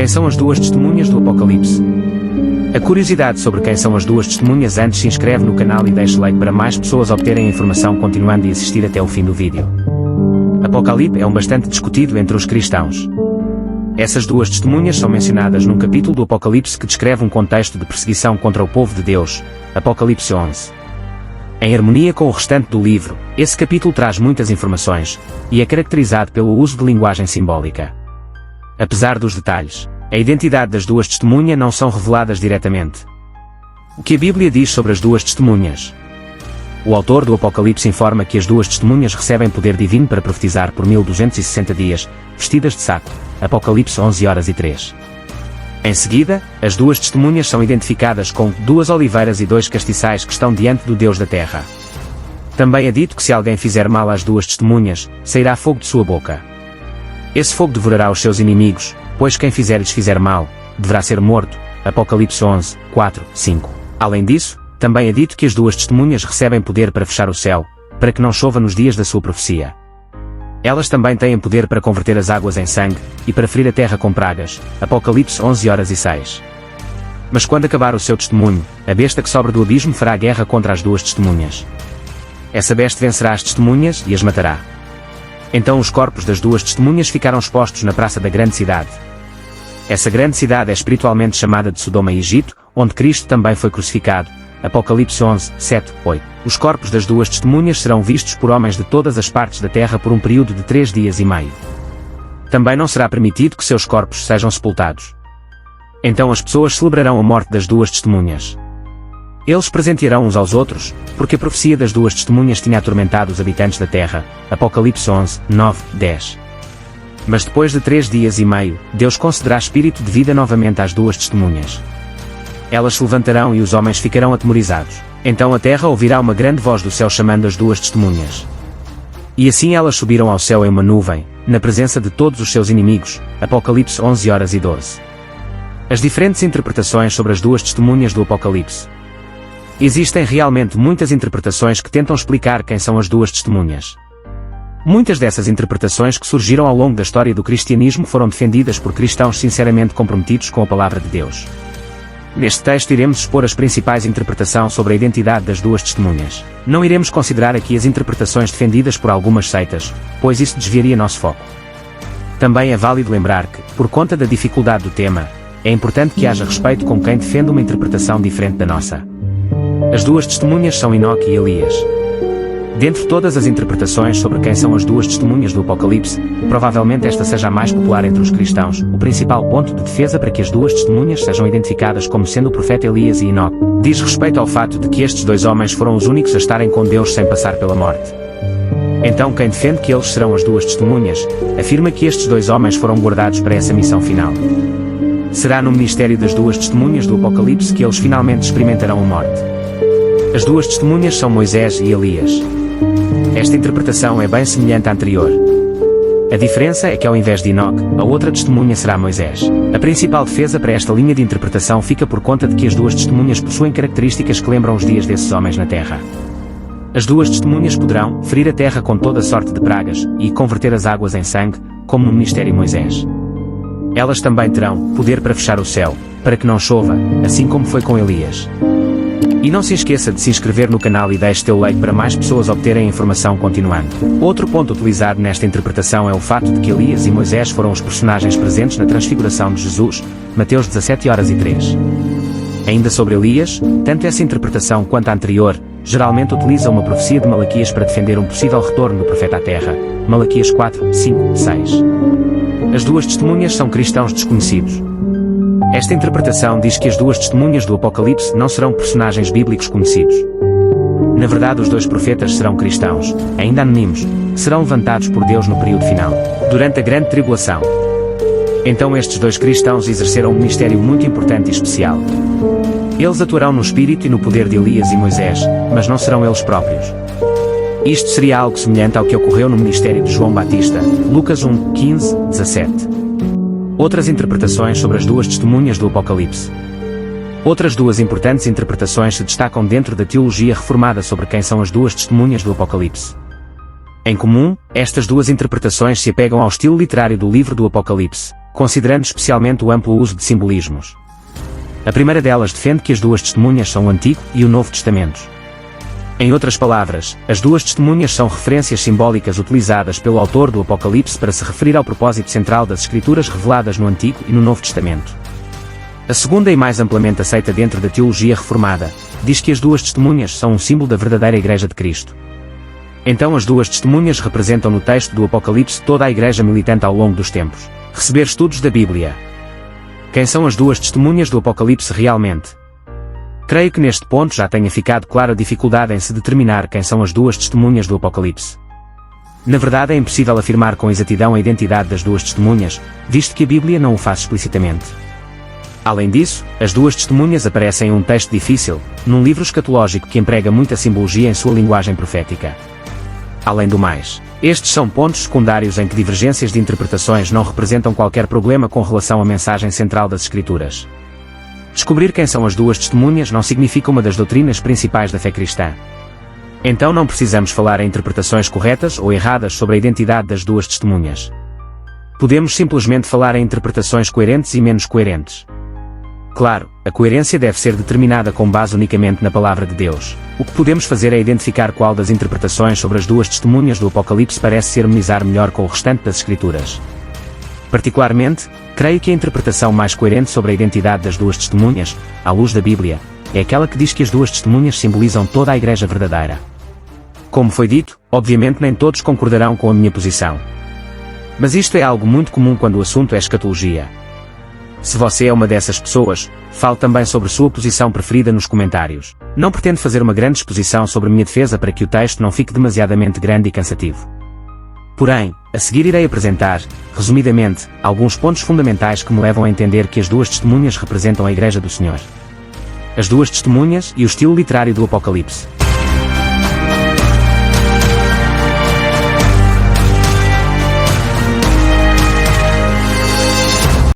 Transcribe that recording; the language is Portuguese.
Quem são as duas testemunhas do Apocalipse? A curiosidade sobre quem são as duas testemunhas antes se inscreve no canal e deixe like para mais pessoas obterem a informação continuando e assistir até o fim do vídeo. Apocalipse é bastante discutido entre os cristãos. Essas duas testemunhas são mencionadas num capítulo do Apocalipse que descreve um contexto de perseguição contra o povo de Deus, Apocalipse 11. Em harmonia com o restante do livro, esse capítulo traz muitas informações, e é caracterizado pelo uso de linguagem simbólica. Apesar dos detalhes, a identidade das duas testemunhas não são reveladas diretamente. O que a Bíblia diz sobre as duas testemunhas? O autor do Apocalipse informa que as duas testemunhas recebem poder divino para profetizar por 1260 dias, vestidas de saco, Apocalipse 11h03. Em seguida, as duas testemunhas são identificadas com duas oliveiras e dois castiçais que estão diante do Deus da terra. Também é dito que se alguém fizer mal às duas testemunhas, sairá fogo de sua boca. Esse fogo devorará os seus inimigos, pois quem lhes fizer mal, deverá ser morto, Apocalipse 11, 4, 5. Além disso, também é dito que as duas testemunhas recebem poder para fechar o céu, para que não chova nos dias da sua profecia. Elas também têm poder para converter as águas em sangue, e para ferir a terra com pragas, Apocalipse 11h06. Mas quando acabar o seu testemunho, a besta que sobra do abismo fará guerra contra as duas testemunhas. Essa besta vencerá as testemunhas e as matará. Então os corpos das duas testemunhas ficaram expostos na praça da grande cidade. Essa grande cidade é espiritualmente chamada de Sodoma e Egito, onde Cristo também foi crucificado, Apocalipse 11, 7, 8. Os corpos das duas testemunhas serão vistos por homens de todas as partes da terra por um período de 3 dias e meio. Também não será permitido que seus corpos sejam sepultados. Então as pessoas celebrarão a morte das duas testemunhas. Eles presentearão uns aos outros, porque a profecia das duas testemunhas tinha atormentado os habitantes da terra, Apocalipse 11, 9, 10. Mas depois de 3 dias e meio, Deus concederá espírito de vida novamente às duas testemunhas. Elas se levantarão e os homens ficarão atemorizados. Então a terra ouvirá uma grande voz do céu chamando as duas testemunhas. E assim elas subiram ao céu em uma nuvem, na presença de todos os seus inimigos, Apocalipse 11h12. As diferentes interpretações sobre as duas testemunhas do Apocalipse. Existem realmente muitas interpretações que tentam explicar quem são as duas testemunhas. Muitas dessas interpretações que surgiram ao longo da história do cristianismo foram defendidas por cristãos sinceramente comprometidos com a palavra de Deus. Neste texto iremos expor as principais interpretações sobre a identidade das duas testemunhas. Não iremos considerar aqui as interpretações defendidas por algumas seitas, pois isso desviaria nosso foco. Também é válido lembrar que, por conta da dificuldade do tema, é importante que haja respeito com quem defende uma interpretação diferente da nossa. As duas testemunhas são Enoque e Elias. Dentre todas as interpretações sobre quem são as duas testemunhas do Apocalipse, provavelmente esta seja a mais popular entre os cristãos. O principal ponto de defesa para que as duas testemunhas sejam identificadas como sendo o profeta Elias e Enoque diz respeito ao fato de que estes dois homens foram os únicos a estarem com Deus sem passar pela morte. Então quem defende que eles serão as duas testemunhas, afirma que estes dois homens foram guardados para essa missão final. Será no ministério das duas testemunhas do Apocalipse que eles finalmente experimentarão a morte. As duas testemunhas são Moisés e Elias. Esta interpretação é bem semelhante à anterior. A diferença é que ao invés de Enoque, a outra testemunha será Moisés. A principal defesa para esta linha de interpretação fica por conta de que as duas testemunhas possuem características que lembram os dias desses homens na terra. As duas testemunhas poderão ferir a terra com toda sorte de pragas e converter as águas em sangue, como no ministério Moisés. Elas também terão poder para fechar o céu, para que não chova, assim como foi com Elias. E não se esqueça de se inscrever no canal e deixe teu like para mais pessoas obterem a informação continuando. Outro ponto utilizado nesta interpretação é o fato de que Elias e Moisés foram os personagens presentes na transfiguração de Jesus, Mateus 17h03. Ainda sobre Elias, tanto essa interpretação quanto a anterior, geralmente utiliza uma profecia de Malaquias para defender um possível retorno do profeta à terra, Malaquias 4, 5, 6. As duas testemunhas são cristãos desconhecidos. Esta interpretação diz que as duas testemunhas do Apocalipse não serão personagens bíblicos conhecidos. Na verdade, os dois profetas serão cristãos, ainda anónimos, que serão levantados por Deus no período final, durante a grande tribulação. Então estes dois cristãos exerceram um ministério muito importante e especial. Eles atuarão no espírito e no poder de Elias e Moisés, mas não serão eles próprios. Isto seria algo semelhante ao que ocorreu no ministério de João Batista, Lucas 1, 15, 17. Outras interpretações sobre as duas testemunhas do Apocalipse. Outras duas importantes interpretações se destacam dentro da teologia reformada sobre quem são as duas testemunhas do Apocalipse. Em comum, estas duas interpretações se apegam ao estilo literário do livro do Apocalipse, considerando especialmente o amplo uso de simbolismos. A primeira delas defende que as duas testemunhas são o Antigo e o Novo Testamentos. Em outras palavras, as duas testemunhas são referências simbólicas utilizadas pelo autor do Apocalipse para se referir ao propósito central das Escrituras reveladas no Antigo e no Novo Testamento. A segunda e mais amplamente aceita dentro da teologia reformada, diz que as duas testemunhas são um símbolo da verdadeira Igreja de Cristo. Então as duas testemunhas representam no texto do Apocalipse toda a Igreja militante ao longo dos tempos. Receber estudos da Bíblia. Quem são as duas testemunhas do Apocalipse realmente? Creio que neste ponto já tenha ficado clara a dificuldade em se determinar quem são as duas testemunhas do Apocalipse. Na verdade é impossível afirmar com exatidão a identidade das duas testemunhas, visto que a Bíblia não o faz explicitamente. Além disso, as duas testemunhas aparecem em um texto difícil, num livro escatológico que emprega muita simbologia em sua linguagem profética. Além do mais, estes são pontos secundários em que divergências de interpretações não representam qualquer problema com relação à mensagem central das Escrituras. Descobrir quem são as duas testemunhas não significa uma das doutrinas principais da fé cristã. Então não precisamos falar em interpretações corretas ou erradas sobre a identidade das duas testemunhas. Podemos simplesmente falar em interpretações coerentes e menos coerentes. Claro, a coerência deve ser determinada com base unicamente na Palavra de Deus. O que podemos fazer é identificar qual das interpretações sobre as duas testemunhas do Apocalipse parece se harmonizar melhor com o restante das Escrituras. Particularmente, creio que a interpretação mais coerente sobre a identidade das duas testemunhas, à luz da Bíblia, é aquela que diz que as duas testemunhas simbolizam toda a Igreja verdadeira. Como foi dito, obviamente nem todos concordarão com a minha posição. Mas isto é algo muito comum quando o assunto é escatologia. Se você é uma dessas pessoas, fale também sobre sua posição preferida nos comentários. Não pretendo fazer uma grande exposição sobre minha defesa para que o texto não fique demasiadamente grande e cansativo. Porém, a seguir irei apresentar, resumidamente, alguns pontos fundamentais que me levam a entender que as duas testemunhas representam a Igreja do Senhor. As duas testemunhas e o estilo literário do Apocalipse.